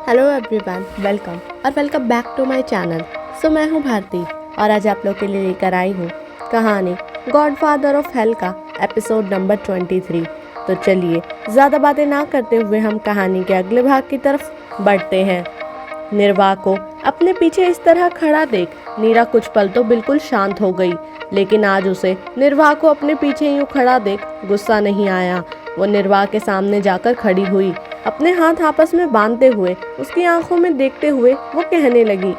Hello everyone, welcome back to my channel. मैं हूँ भारती और आज आप लोग के लिए लेकर आई हूँ कहानी गॉडफादर ऑफ हेल का एपिसोड नंबर 23। तो चलिए ज़्यादा बातें ना करते हुए हम कहानी के अगले भाग की तरफ बढ़ते हैं। निर्वाह को अपने पीछे इस तरह खड़ा देख नीरा कुछ पल तो बिल्कुल शांत हो गई, लेकिन आज उसे निर्वाह को अपने पीछे यूं खड़ा देख गुस्सा नहीं आया। वो निर्वाह के सामने जाकर खड़ी हुई, अपने हाथ आपस में बांधते हुए उसकी आंखों में देखते हुए वो कहने लगी,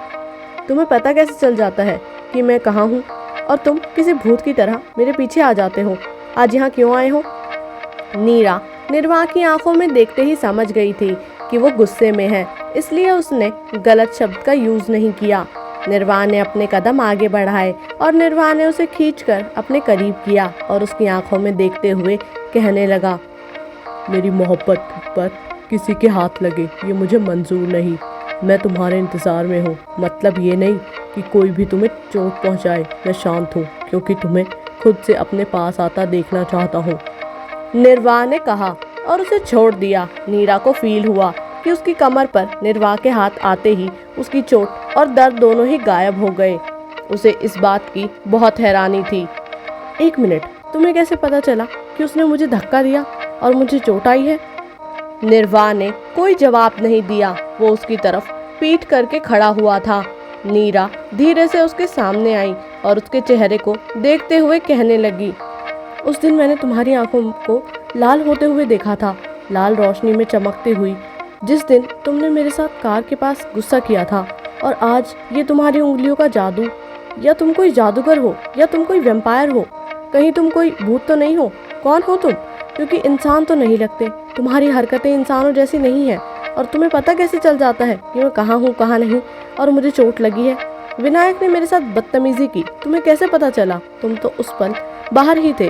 तुम्हें पता कैसे चल जाता है कि मैं कहाँ हूँ और तुम किसी भूत की तरह मेरे पीछे आ जाते हो? आज यहाँ क्यों आए हो? नीरा निर्वाह की आंखों में देखते ही समझ गई थी कि वो गुस्से में है, इसलिए उसने गलत शब्द का यूज नहीं किया। निर्वाह ने अपने कदम आगे बढ़ाए और निर्वाह ने उसे खींचकर अपने करीब किया और उसकी आंखों में देखते हुए कहने लगा, मेरी मोहब्बत पर किसी के हाथ लगे ये मुझे मंजूर नहीं। मैं तुम्हारे इंतज़ार में हूँ। मतलब ये नहीं कि कोई भी तुम्हें चोट पहुँचाए। मैं शांत हूँ क्योंकि तुम्हें खुद से अपने पास आता देखना चाहता हूँ, निर्वाह ने कहा और उसे छोड़ दिया। नीरा को फील हुआ कि उसकी कमर पर निर्वाह के हाथ आते ही उसकी चोट और दर्द दोनों ही गायब हो गए। उसे इस बात की बहुत हैरानी थी। एक मिनट, तुम्हें कैसे पता चला कि उसने मुझे धक्का दिया और मुझे चोट आई है? निर्वाह ने कोई जवाब नहीं दिया। वो उसकी तरफ पीठ करके खड़ा हुआ था। नीरा धीरे से उसके सामने आई और उसके चेहरे को देखते हुए कहने लगी, उस दिन मैंने तुम्हारी आंखों को लाल होते हुए देखा था, लाल रोशनी में चमकती हुई, जिस दिन तुमने मेरे साथ कार के पास गुस्सा किया था। और आज ये तुम्हारी उंगलियों का जादू। या तुम कोई जादूगर हो या तुम कोई वैम्पायर हो। कहीं तुम कोई भूत तो नहीं हो? कौन हो तुम? क्योंकि इंसान तो नहीं लगते, तुम्हारी हरकतें इंसानों जैसी नहीं है। और तुम्हें पता कैसे चल जाता है कि मैं कहाँ हूँ कहाँ नहीं और मुझे चोट लगी है? विनायक ने मेरे साथ बदतमीजी की, तुम्हें कैसे पता चला? तुम तो उस पल बाहर ही थे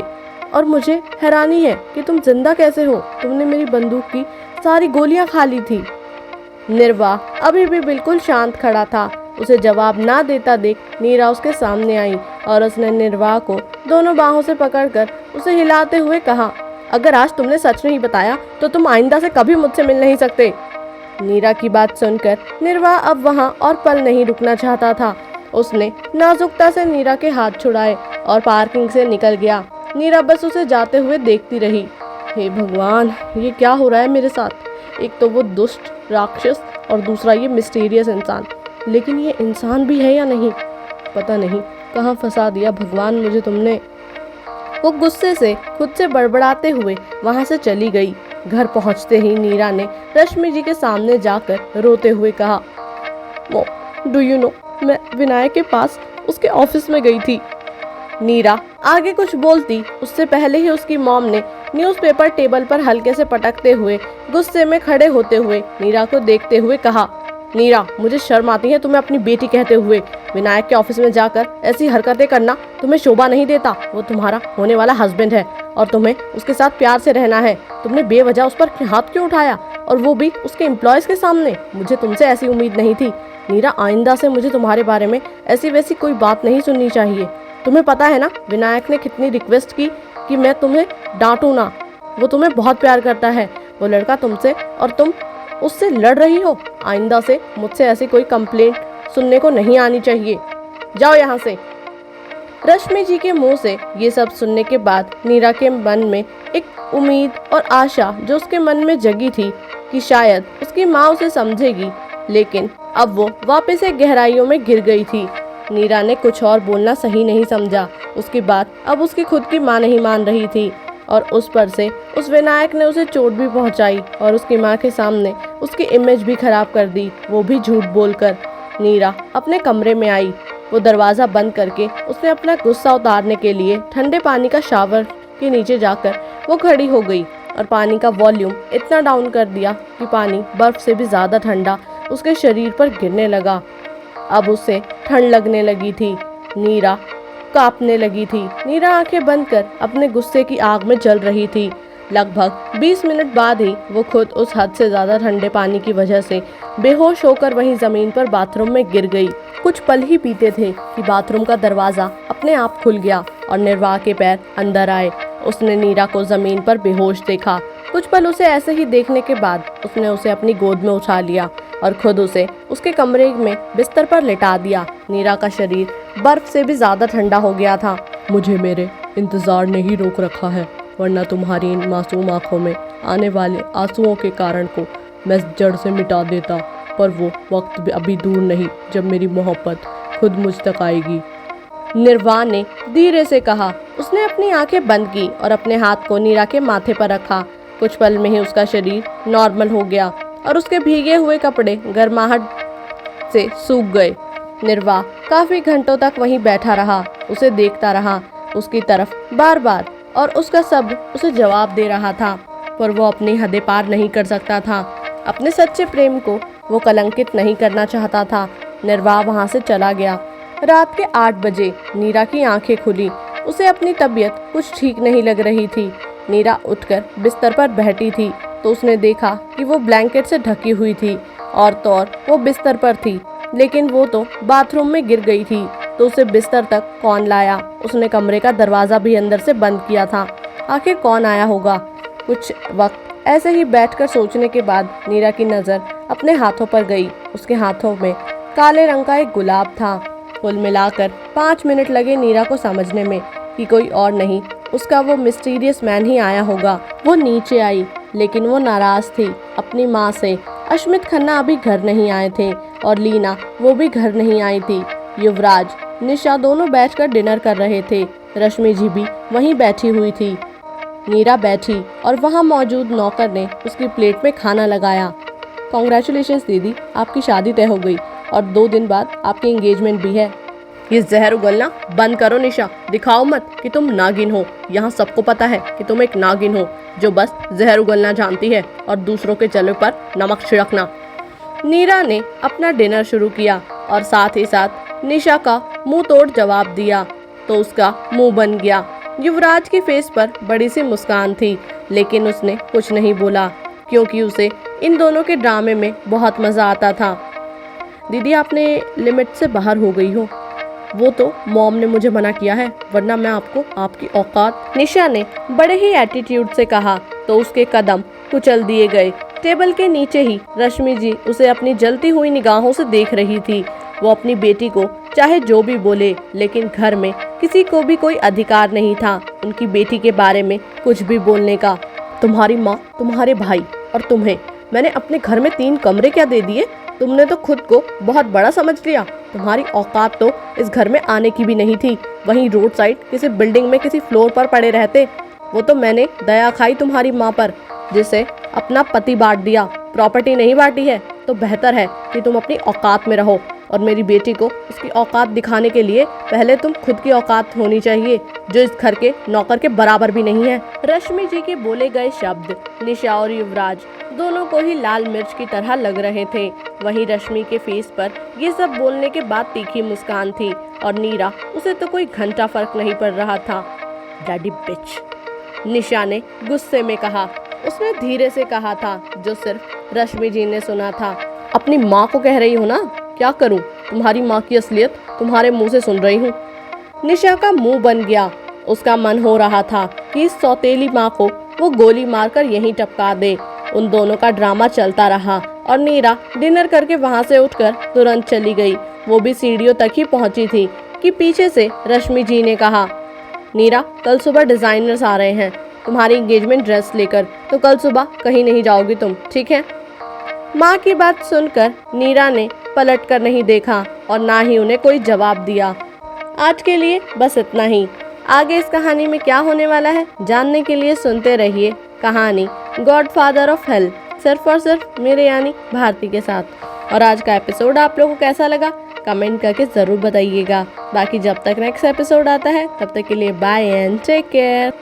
और मुझे हैरानी है कि तुम जिंदा कैसे हो। तुमने मेरी बंदूक की सारी गोलियां खा ली थी। निर्वाह अभी भी बिल्कुल शांत खड़ा था। उसे जवाब ना देता देख नीरा उसके सामने आई और उसने निर्वाह को दोनों बाहों से पकड़कर उसे हिलाते हुए कहा, अगर आज तुमने सच नहीं बताया तो तुम आइंदा से कभी मुझसे मिल नहीं सकते। नीरा की बात सुनकर निर्वाह अब वहां और पल नहीं रुकना चाहता था। उसने नाजुकता से नीरा के हाथ छुड़ाए और पार्किंग से निकल गया। नीरा बस उसे जाते हुए देखती रही। हे भगवान, ये क्या हो रहा है मेरे साथ? एक तो वो दुष्ट राक्षस और दूसरा ये मिस्टीरियस इंसान। लेकिन ये इंसान भी है या नहीं? पता नहीं कहाँ फंसा दिया भगवान मुझे तुमने। वो गुस्से से खुद से बड़बड़ाते हुए वहां से चली गई। घर पहुंचते ही नीरा ने रश्मि जी के सामने जाकर रोते हुए कहा, डू यू नो, मैं विनायक के पास उसके ऑफिस में गई थी। नीरा आगे कुछ बोलती उससे पहले ही उसकी मॉम ने न्यूज़पेपर टेबल पर हल्के से पटकते हुए गुस्से में खड़े होते हुए नीरा को देखते हुए कहा, नीरा, मुझे शर्म आती है तुम्हें अपनी बेटी कहते हुए। विनायक के ऑफिस में जाकर ऐसी हरकतें करना तुम्हें शोभा नहीं देता। वो तुम्हारा होने वाला हस्बैंड है और तुम्हें उसके साथ प्यार से रहना है। तुमने बेवजह उस पर हाथ क्यों उठाया, और वो भी उसके एम्प्लॉयज के सामने? मुझे तुमसे ऐसी उम्मीद नहीं थी। नीरा, आइंदा से मुझे तुम्हारे बारे में ऐसी वैसी कोई बात नहीं सुननी चाहिए। तुम्हें पता है ना विनायक ने कितनी रिक्वेस्ट की कि मैं तुम्हें डांटू ना। वो तुम्हें बहुत प्यार करता है, वो लड़का तुमसे, और तुम उससे लड़ रही हो। आइंदा से मुझसे ऐसी कोई कंप्लेंट सुनने को नहीं आनी चाहिए। जाओ यहाँ से। रश्मि जी के मुंह से ये सब सुनने के बाद नीरा के मन में एक उम्मीद और आशा जो उसके मन में जगी थी कि शायद उसकी माँ उसे समझेगी, लेकिन अब वो वापस से गहराइयों में गिर गई थी। नीरा ने कुछ और बोलना सही नहीं समझा। उसकी बात अब उसकी खुद की माँ नहीं मान रही थी और उस पर से उस विनायक ने उसे चोट भी पहुंचाई और उसकी माँ के सामने उसकी इमेज भी खराब कर दी, वो भी झूठ बोलकर। नीरा अपने कमरे में आई। वो दरवाज़ा बंद करके उसने अपना गुस्सा उतारने के लिए ठंडे पानी का शावर के नीचे जाकर वो खड़ी हो गई और पानी का वॉल्यूम इतना डाउन कर दिया कि पानी बर्फ से भी ज़्यादा ठंडा उसके शरीर पर गिरने लगा। अब उसे ठंड लगने लगी थी। नीरा कांपने लगी थी। नीरा आंखें बंद कर अपने गुस्से की आग में जल रही थी। लगभग 20 मिनट बाद ही वो खुद उस हद से ज़्यादा ठंडे पानी की वजह से बेहोश होकर वहीं ज़मीन पर बाथरूम में गिर गई। कुछ पल ही बीते थे कि बाथरूम का दरवाज़ा अपने आप खुल गया और निर्वाह के पैर अंदर आए। उसने नीरा को ज़मीन पर बेहोश देखा। कुछ पल उसे ऐसे ही देखने के बाद उसने उसे अपनी गोद में उठा लिया। और खुद उसे उसके कमरे में बिस्तर पर लिटा दिया। नीरा का शरीर बर्फ से भी ज्यादा ठंडा हो गया था। मुझे मेरे इंतजार ने ही रोक रखा है, वरना तुम्हारी इन मासूम आंखों में आने वाले आंसुओं के कारण को मैं जड़ से मिटा देता। पर वो वक्त भी अभी दूर नहीं जब मेरी मोहब्बत खुद मुझ तक आएगी। निर्वाण ने धीरे से कहा। उसने अपनी आंखें बंद की और अपने हाथ को नीरा के माथे पर रखा। कुछ पल में ही उसका शरीर नॉर्मल हो गया और उसके भीगे हुए कपड़े गर्माहट से सूख गए। निर्वाण काफी घंटों तक वहीं बैठा रहा, उसे देखता रहा, उसकी तरफ बार बार, और उसका शब्द उसे जवाब दे रहा था। पर वो अपनी हदें पार नहीं कर सकता था। अपने सच्चे प्रेम को वो कलंकित नहीं करना चाहता था। निर्वाण वहां से चला गया। रात के 8 बजे नीरा की आंखें खुली। उसे अपनी तबीयत कुछ ठीक नहीं लग रही थी। नीरा उठकर बिस्तर पर बैठी थी तो उसने देखा कि वो ब्लैंकेट से ढकी हुई थी और तो और वो बिस्तर पर थी, लेकिन वो तो बाथरूम में गिर गई थी। तो उसे बिस्तर तक कौन लाया? उसने कमरे का दरवाज़ा भी अंदर से बंद किया था। आखिर कौन आया होगा? कुछ वक्त ऐसे ही बैठकर सोचने के बाद नीरा की नज़र अपने हाथों पर गई। उसके हाथों में काले रंग का एक गुलाब था। कुल मिलाकर 5 मिनट लगे नीरा को समझने में कि कोई और नहीं, उसका वो मिस्टीरियस मैन ही आया होगा। वो नीचे आई, लेकिन वो नाराज थी अपनी माँ से। अश्मित खन्ना अभी घर नहीं आए थे और लीना वो भी घर नहीं आई थी। युवराज, निशा दोनों बैठकर डिनर कर रहे थे। रश्मि जी भी वहीं बैठी हुई थी। नीरा बैठी और वहाँ मौजूद नौकर ने उसकी प्लेट में खाना लगाया। कॉन्ग्रेचुलेशंस दीदी, आपकी शादी तय हो गई और 2 दिन बाद आपकी एंगेजमेंट भी है। ये जहर उगलना बंद करो निशा, दिखाओ मत कि तुम नागिन हो। यहाँ सबको पता है कि तुम एक नागिन हो जो बस जहर उगलना जानती है और दूसरों के जले पर नमक छिड़कना। नीरा ने अपना डिनर शुरू किया और साथ ही साथ निशा का मुंह तोड़ जवाब दिया तो उसका मुंह बन गया। युवराज की फेस पर बड़ी सी मुस्कान थी, लेकिन उसने कुछ नहीं बोला क्योंकि उसे इन दोनों के ड्रामे में बहुत मजा आता था। दीदी, आपने लिमिट से बाहर हो गई हो। वो तो मॉम ने मुझे मना किया है, वरना मैं आपको आपकी औकात। निशा ने बड़े ही एटीट्यूड से कहा तो उसके कदम कुचल दिए गए। टेबल के नीचे ही रश्मि जी उसे अपनी जलती हुई निगाहों से देख रही थी। वो अपनी बेटी को चाहे जो भी बोले, लेकिन घर में किसी को भी कोई अधिकार नहीं था उनकी बेटी के बारे में कुछ भी बोलने का। तुम्हारी माँ, तुम्हारे भाई और तुम्हें मैंने अपने घर में 3 कमरे क्या दे दिए? तुमने तो खुद को बहुत बड़ा समझ लिया। तुम्हारी औकात तो इस घर में आने की भी नहीं थी। वहीं रोड साइड किसी बिल्डिंग में किसी फ्लोर पर पड़े रहते। वो तो मैंने दया खाई तुम्हारी माँ पर, जिसे अपना पति बांट दिया, प्रॉपर्टी नहीं बांटी है। तो बेहतर है कि तुम अपनी औकात में रहो और मेरी बेटी को उसकी औकात दिखाने के लिए पहले तुम खुद की औकात होनी चाहिए, जो इस घर के नौकर के बराबर भी नहीं है। रश्मि जी के बोले गए शब्द निशा और युवराज दोनों को ही लाल मिर्च की तरह लग रहे थे। वहीं रश्मि के फेस पर ये सब बोलने के बाद तीखी मुस्कान थी और नीरा, उसे तो कोई घंटा फर्क नहीं पड़ रहा था। डैडी बिच, निशा ने गुस्से में कहा। उसने धीरे से कहा था, जो सिर्फ रश्मि जी ने सुना था। अपनी माँ को कह रही हो ना? क्या करूं? तुम्हारी माँ की असलियत तुम्हारे मुंह से सुन रही हूँ। निशा का मुंह बन गया। उसका मन हो रहा था कि इस सौतेली माँ को वो गोली मारकर यहीं टपका दे। उन दोनों का ड्रामा चलता रहा और नीरा डिनर करके वहां से उठकर तुरंत चली गई। वो भी सीढ़ियों तक ही पहुंची थी कि पीछे से रश्मि जी ने कहा, नीरा, कल सुबह डिजाइनर्स आ रहे हैं तुम्हारी एंगेजमेंट ड्रेस लेकर, तो कल सुबह कहीं नहीं जाओगी तुम, ठीक है? माँ की बात सुनकर नीरा ने पलट कर नहीं देखा और ना ही उन्हें कोई जवाब दिया। आज के लिए बस इतना ही। आगे इस कहानी में क्या होने वाला है जानने के लिए सुनते रहिए कहानी गॉडफादर ऑफ हेल, सिर्फ और सिर्फ मेरे यानी भारती के साथ। और आज का एपिसोड आप लोगों को कैसा लगा कमेंट करके ज़रूर बताइएगा। बाकी जब तक नेक्स्ट एपिसोड आता है तब तक के लिए बाय एंड टेक केयर।